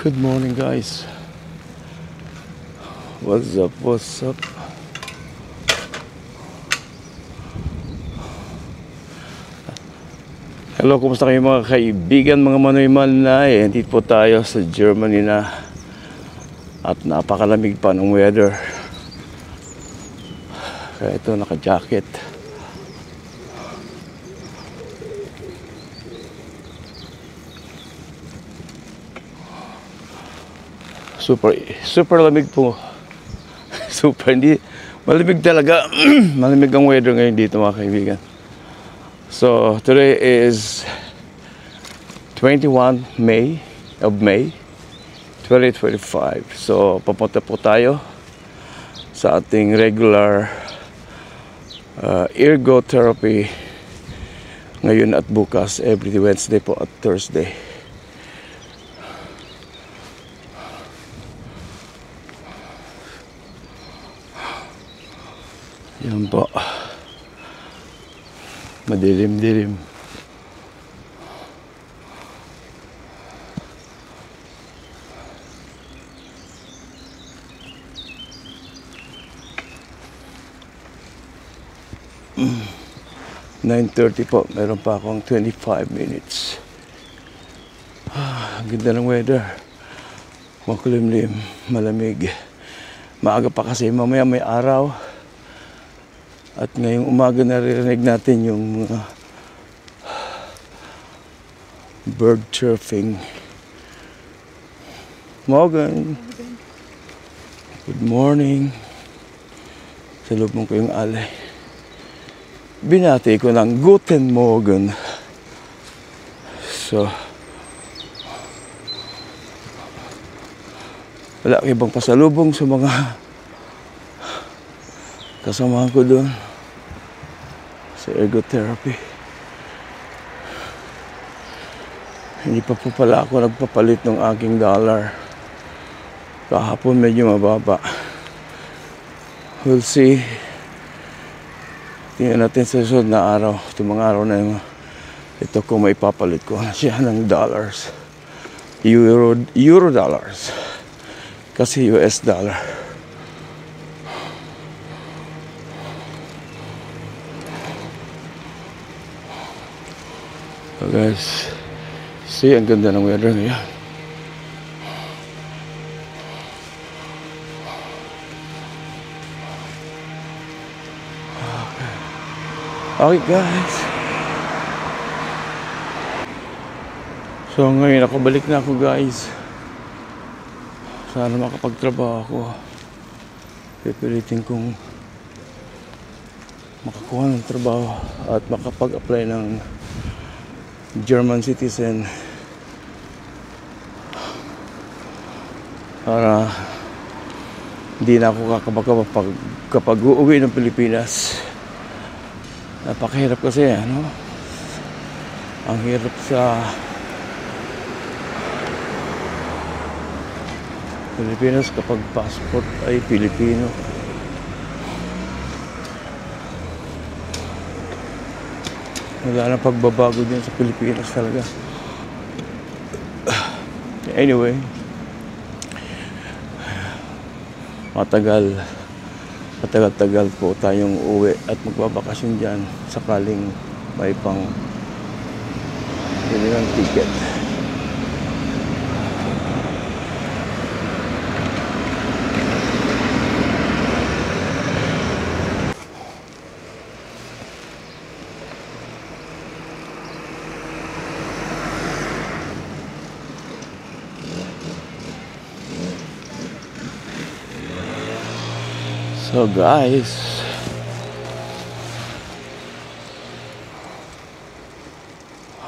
Good morning, guys. What's up? What's up? Hello, kumusta kayo mga kaibigan, mga Manoy Manay? Dito po tayo sa Germany na. At napakalamig pa ng weather. Kaya ito, naka-jacket. Super lamig po. Hindi malamig talaga. Malamig ang weather ngayon dito mga kaibigan. So today is 21 May 2025. So papunta po tayo sa ating regular ergotherapy ngayon at bukas, every Wednesday po at Thursday. Yan po. Madilim-dilim. Mm. 9:30 po. Meron pa akong 25 minutes. Ang ganda ng weather. Makulimlim, malamig. Maaga pa kasi, mamaya may araw. At ngayong umaga naririnig natin yung mga bird chirping. Morgan. Good morning. Salubong ko yung alay. Binati ko ng Guten Morgen. So, wala ibang pasalubong sa mga kasamahan ko doon sa ergotherapy. Hindi pa po pala ako nagpapalit ng aking dollar. Kahapon medyo mababa. We'll see. Tingnan natin sa susunod na araw. Itong mga araw na yung ito kung may papalit ko siya ng dollars. Euro dollars. Kasi US dollar. So guys, see, ang ganda ng weather ngayon. Okay guys. So ngayon nakabalik na ako guys. Sana makapagtrabaho ako. Pipilitin kong makakuha ng trabaho at makapag-apply ng German citizen para hindi na ako kakabaka kapag uuwi ng Pilipinas. Napakahirap kasi ang hirap sa Pilipinas kapag passport ay Pilipino. Wala na pagbabago dyan sa Pilipinas talaga. Anyway, matagal po tayong uwi at magbabakasyon dyan sakaling may pang bili ng ticket. So guys,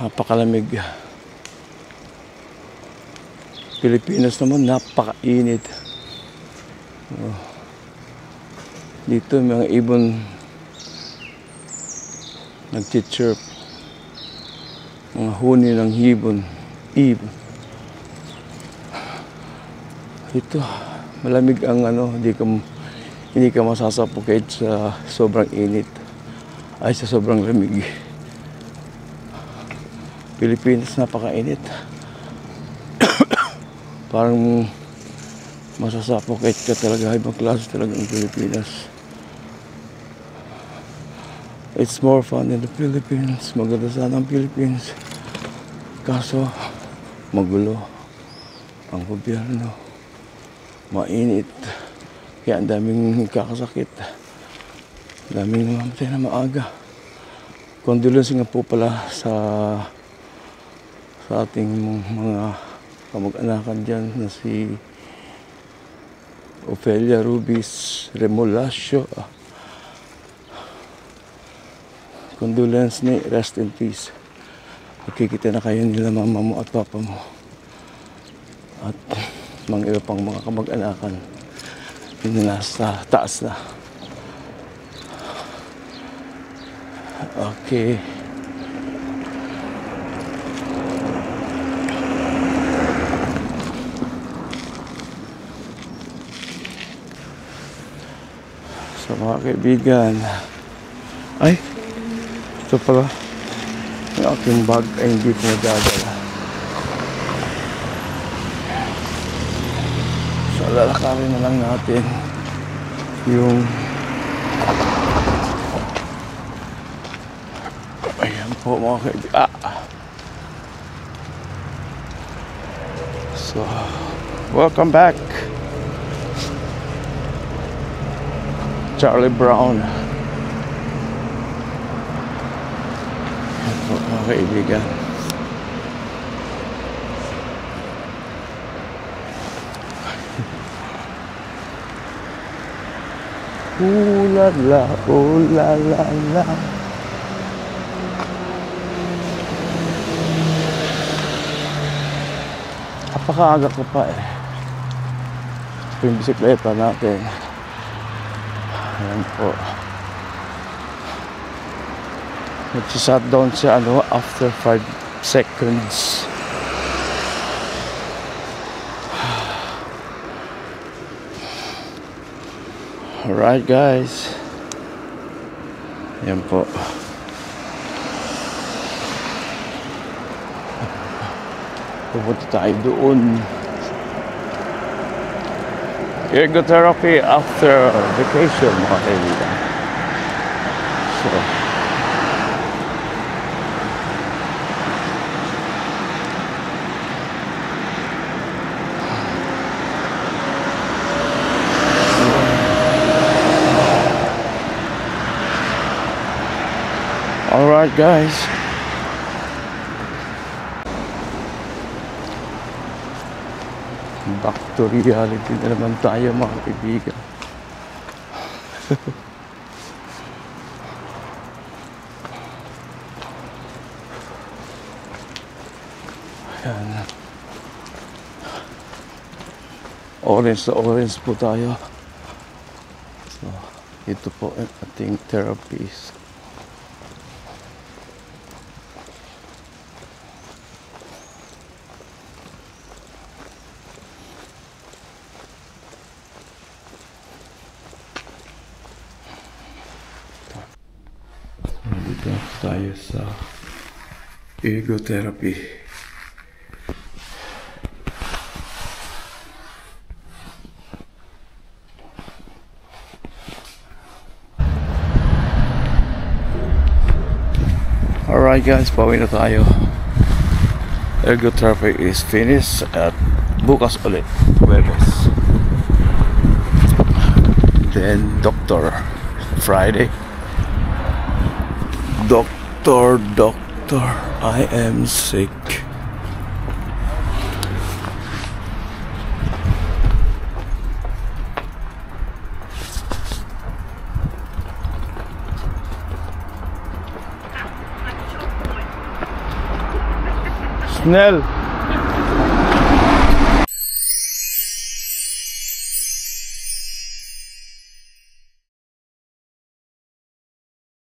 napakalamig. Pilipinas naman napakainit. Dito mga ibon nagchirp. Mga huni ng ibon. Ito malamig ang hindi ka masasuffocate sa sobrang init ay sa sobrang lamig. Pilipinas napakainit. Parang masasuffocate ka talaga. Ibang klase talaga ang Pilipinas. It's more fun in the Philippines. Maganda sana ang Philippines. Kaso, magulo ang gobyerno. Mainit. Kaya ang daming kakasakit. Daming namamatay na maaga. Condolence nga po pala sa ating mga kamag-anakan dyan na si Ofelia Rubis Remolacio. Condolence ni, rest in peace. Nakikita na kayo nila mama mo at papa mo. At mga iba pang mga kamag-anakan. Yun na nasa taas na. Okay. So mga kaibigan, ay, ito pala, yung aking bag ay hindi ko madadala. So lalakarin na lang natin yung ayan po mga kaibigan. So welcome back, Charlie Brown. Ayan po mga kaibigan. Ooh la la, ooh la la la. Napakaaga ko pa eh. Ito yung bisikleta natin. Ayan po. Nag-shutdown siya after 5 seconds. Alright guys. Ayan po. Pupunta tayo doon. Ergotherapy after vacation mga kaibigan. So alright guys. Back to reality na naman tayo mga kaibigan. Ayan. Orange na orange po tayo. So, ito po ang ating therapies. Dito tayo sa ergotherapy. Alright guys, pauwi na tayo. Ergotherapy is finished at bukas ulit, Huwebes. Then doctor Friday. Doctor, I am sick. Snell.